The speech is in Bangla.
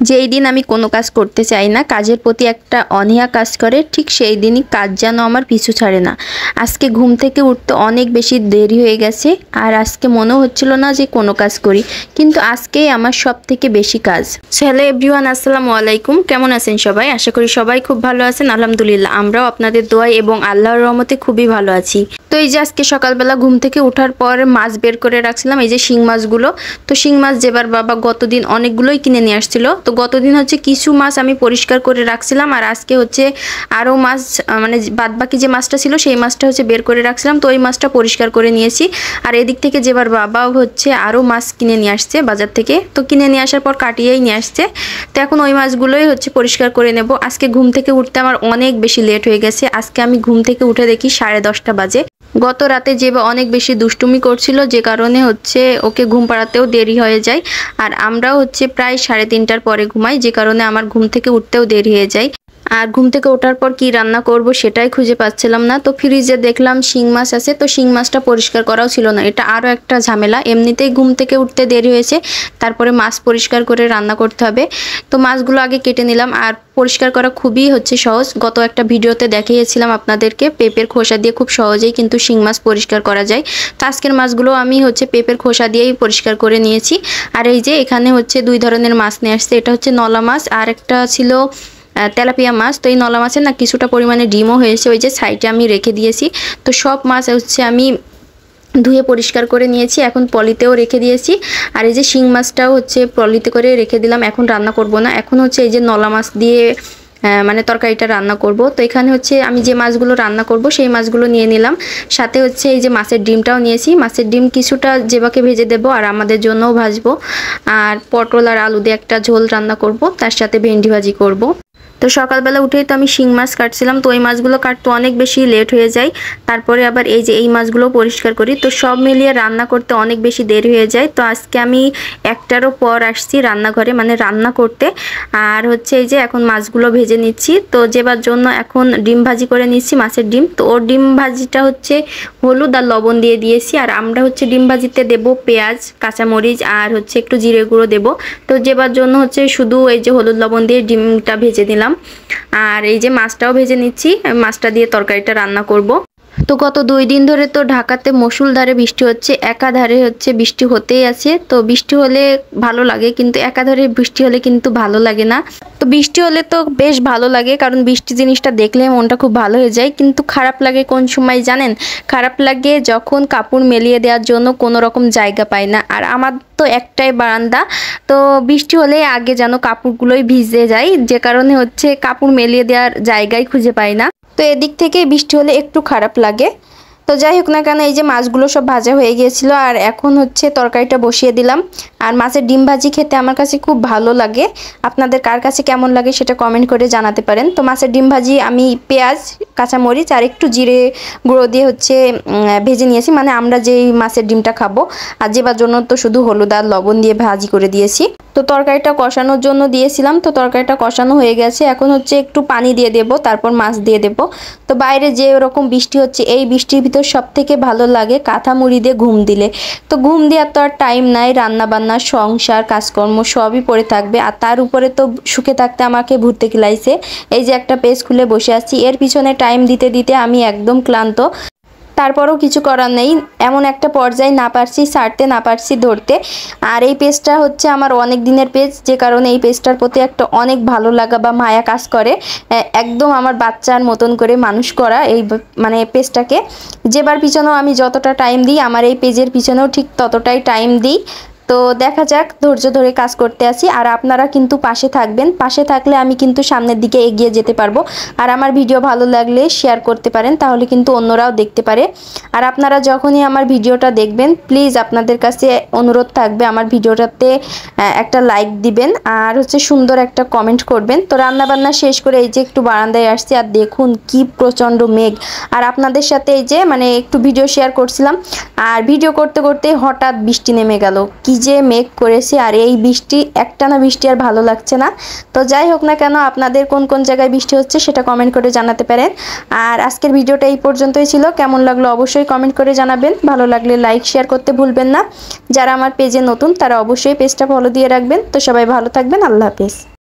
যেই দিন আমি কোনো কাজ করতে চাই না, কাজের প্রতি একটা অনীহা কাজ করে, ঠিক সেই দিনই কাজ যেন আমার পিছু ছাড়ে না। আজকে ঘুম থেকে উঠতে অনেক বেশি দেরি হয়ে গেছে, আর আজকে মনে হচ্ছিল না যে কোনো কাজ করি, কিন্তু আজকেই আমার সব থেকে বেশি কাজ। হ্যালো এভরিওয়ান, আসসালামু আলাইকুম। কেমন আছেন সবাই? আশা করি সবাই খুব ভালো আছেন। আলহামদুলিল্লাহ, আমরাও আপনাদের দোয়ায় এবং আল্লাহর রহমতে খুবই ভালো আছি। তো এই যে আজকে সকালবেলা ঘুম থেকে ওঠার পর মাছ বের করে রাখছিলাম, এই যে শিং মাছগুলো। তো শিং মাছ যেবার বাবা গতদিন অনেকগুলোই কিনে নিয়ে আসছিল, তো গতদিন হচ্ছে কিছু মাছ আমি পরিষ্কার করে রাখছিলাম, আর আজকে হচ্ছে আরও মাছ, মানে বাদ বাকি যে মাছটা ছিল সেই মাছটা হচ্ছে বের করে রাখছিলাম, তো ওই মাছটা পরিষ্কার করে নিয়েছি। আর এদিক থেকে যেবার বাবা হচ্ছে আরও মাছ কিনে নিয়ে আসছে বাজার থেকে, তো কিনে নিয়ে আসার পর কাটিয়েই নিয়ে আসছে। তো এখন ওই মাছগুলোই হচ্ছে পরিষ্কার করে নেব। আজকে ঘুম থেকে উঠতে আমার অনেক বেশি লেট হয়ে গেছে। আজকে আমি ঘুম থেকে উঠে দেখি 10:30 বাজে। গত রাতে যেবা অনেক বেশি দুষ্টুমি করছিল, যে কারণে হচ্ছে ওকে ঘুম পাড়াতেও দেরি হয়ে যায়, আর আমরাও হচ্ছে প্রায় 3:30টার পরে ঘুমাই, যে কারণে আমার ঘুম থেকে উঠতেও দেরি হয়ে যায়। আর ঘুম থেকে ওঠার পর কি রান্না করব সেটাই খুঁজে পাচ্ছিলাম না। তো ফ্রিজে দেখলাম শিং মাছ আছে, তো শিং মাছটা পরিষ্কার করাও ছিল না। এটা আরও একটা ঝামেলা, এমনিতেই ঘুম থেকে উঠতে দেরি হয়েছে, তারপরে মাছ পরিষ্কার করে রান্না করতে হবে। তো মাছগুলো আগে কেটে নিলাম, আর পরিষ্কার করা খুবই হচ্ছে সহজ। গত একটা ভিডিওতে দেখিয়েছিলাম আপনাদেরকে, পেঁপের খোসা দিয়ে খুব সহজেই কিন্তু শিং মাছ পরিষ্কার করা যায়। তো আজকের মাছগুলো আমি হচ্ছে পেঁপের খোসা দিয়েই পরিষ্কার করে নিয়েছি। আর এই যে এখানে হচ্ছে 2 ধরনের মাছ নিয়ে আসছে, এটা হচ্ছে নলা মাছ, আর একটা ছিল তেলাপিয়া মাছ। তো এই নলা মাছের না কিছুটা পরিমাণে ডিমও হয়েছে, ওই যে সাইডে আমি রেখে দিয়েছি। তো সব মাছ হচ্ছে আমি ধুয়ে পরিষ্কার করে নিয়েছি, এখন পলিতেও রেখে দিয়েছি। আর এই যে শিং মাছটাও হচ্ছে পলিতে করে রেখে দিলাম, এখন রান্না করব না। এখন হচ্ছে এই যে নলা মাছ দিয়ে মানে তরকারিটা রান্না করব। তো এখানে হচ্ছে আমি যে মাছগুলো রান্না করব সেই মাছগুলো নিয়ে নিলাম, সাথে হচ্ছে এই যে মাছের ডিমটাও নিয়েছি। মাছের ডিম কিছুটা জেবাকে ভেজে দেব, আর আমাদের জন্যও ভাজবো। আর পটল আর আলু দিয়ে একটা ঝোল রান্না করব, তার সাথে ভেন্ডি ভাজি করব। তো সকালবেলা উঠেই তো আমি শিং মাছ কাটছিলাম, তো ওই মাছগুলো কাটতে অনেক বেশি লেট হয়ে যায়। তারপরে আবার এই যে এই মাছগুলো পরিষ্কার করি, তো সব মিলিয়ে রান্না করতে অনেক বেশি দেরি হয়ে যায়। তো আজকে আমি 1টারও পর আসছি রান্নাঘরে, মানে রান্না করতে। আর হচ্ছে এই যে এখন মাছগুলো ভেজে নিচ্ছি, তো যেবার জন্য এখন ডিম ভাজি করে নিচ্ছি, মাছের ডিম। তো ওর ডিম ভাজিটা হচ্ছে হলুদ আর লবণ দিয়ে দিয়েছি, আর আমরা হচ্ছে ডিম ভাজিতে দেব পেঁয়াজ, কাঁচামরিচ আর হচ্ছে একটু জিরে গুঁড়ো দেব। তো যেবার জন্য হচ্ছে শুধু এই যে হলুদ লবণ দিয়ে ডিমটা ভেজে দিলাম, আর এই যে মাছটাও ভেজে নিচ্ছি, মাছটা দিয়ে তরকারিটা রান্না করব। তো গত 2 দিন ধরে তো ঢাকাতে মুষলধারে বৃষ্টি হচ্ছে, একাধারে হচ্ছে বৃষ্টি হতেই আছে। তো বৃষ্টি হলে ভালো লাগে, কিন্তু একাধারে বৃষ্টি হলে কিন্তু ভালো লাগে না। তো বৃষ্টি হলে তো বেশ ভালো লাগে, কারণ বৃষ্টি জিনিসটা দেখলে মনটা খুব ভালো হয়ে যায়। কিন্তু খারাপ লাগে কোন সময় জানেন? খারাপ লাগে যখন কাপড় মেলিয়ে দেওয়ার জন্য কোনো রকম জায়গা পাই না। আর আমার তো একটাই বারান্দা, তো বৃষ্টি হলে আগে যেন কাপড়গুলোই ভিজে যায়, যে কারণে হচ্ছে কাপড় মেলিয়ে দেওয়ার জায়গায় খুঁজে পাই না। তো এদিক থেকে বৃষ্টি হলে একটু খারাপ লাগে। তো যাই হোক না কেন, এই যে মাছগুলো সব ভাজা হয়ে গিয়েছিল, আর এখন হচ্ছে তরকারিটা বসিয়ে দিলাম। আর মাছের ডিম ভাজি খেতে আমার কাছে খুব ভালো লাগে। আপনাদের কার কাছে কেমন লাগে সেটা কমেন্ট করে জানাতে পারেন। তো মাছের ডিম ভাজি আমি পেঁয়াজ, কাঁচামরিচ আর একটু জিরে গুঁড়ো দিয়ে হচ্ছে ভেজে নিয়েছি, মানে আমরা যেই মাছের ডিমটা খাবো। আর যেবার জন্য তো শুধু হলুদ আর লবণ দিয়ে ভাজি করে দিয়েছি। তো তরকারিটা কষানোর জন্য দিয়েছিলাম, তো তরকারিটা কষানো হয়ে গেছে। এখন হচ্ছে একটু পানি দিয়ে দেব, তারপর মাছ দিয়ে দেব। তো বাইরে যে ওরকম বৃষ্টি হচ্ছে, এই বৃষ্টির ভিতর সব থেকে ভালো লাগে কাঁথা মুড়ি দিয়ে ঘুম দিলে। তো ঘুম দেওয়ার তো আর টাইম নাই, রান্না বান্না, সংসার, কাজকর্ম সবই পড়ে থাকবে, আর তার উপরে তো সুখে থাকতে আমাকে ভূতে কিলাইছে। এই যে একটা পেজ খুলে বসে আছি, এর পিছনে টাইম দিতে দিতে আমি একদম ক্লান্ত। তারপরও কিছু করার নেই, এমন একটা পর্যায়ে না পারছি ছাড়তে, না পারছি ধরতে। আর এই পেজটা হচ্ছে আমার অনেক দিনের পেজ, যে কারণে এই পেজটার প্রতি একটা অনেক ভালো লাগা বা মায়া কাজ করে। একদম আমার বাচ্চার মতন করে মানুষ করা এই মানে পেজটাকে। যেবার পিছনেও আমি যতটা টাইম দিই, আমার এই পেজের পিছনেও ঠিক ততটাই টাইম দিই। তো দেখা যাক, ধৈর্য ধরে কাজ করতে আছি। আর আপনারা কিন্তু পাশে থাকবেন, পাশে থাকলে আমি কিন্তু সামনের দিকে এগিয়ে যেতে পারবো। আর আমার ভিডিও ভালো লাগলে শেয়ার করতে পারেন, তাহলে কিন্তু অন্যরাও দেখতে পারে। আর আপনারা যখনই আমার ভিডিওটা দেখবেন, প্লিজ আপনাদের কাছে অনুরোধ থাকবে আমার ভিডিওটাতে একটা লাইক দিবেন, আর হচ্ছে সুন্দর একটা কমেন্ট করবেন। তো রান্নাবান্না শেষ করে এই যে একটু বারান্দায় আসছি, আর দেখুন কি প্রচণ্ড মেঘ। আর আপনাদের সাথে এই যে মানে একটু ভিডিও শেয়ার করছিলাম, আর ভিডিও করতে করতে হঠাৎ বৃষ্টি নেমে গেল। কি যে মেঘ করেছে, আর এই বৃষ্টি, একটানা বৃষ্টি আর ভালো লাগছে না। তো যাই হোক না কেন, আপনাদের কোন কোন জায়গায় বৃষ্টি হচ্ছে সেটা কমেন্ট করে জানাতে পারেন। আর আজকের ভিডিওটা এই পর্যন্তই ছিল, কেমন লাগলো অবশ্যই কমেন্ট করে জানাবেন। ভালো লাগলে লাইক শেয়ার করতে ভুলবেন না। যারা আমার পেজে নতুন তারা অবশ্যই পেজটা ফলো দিয়ে রাখবেন। তো সবাই ভালো থাকবেন, আল্লাহ হাফেজ।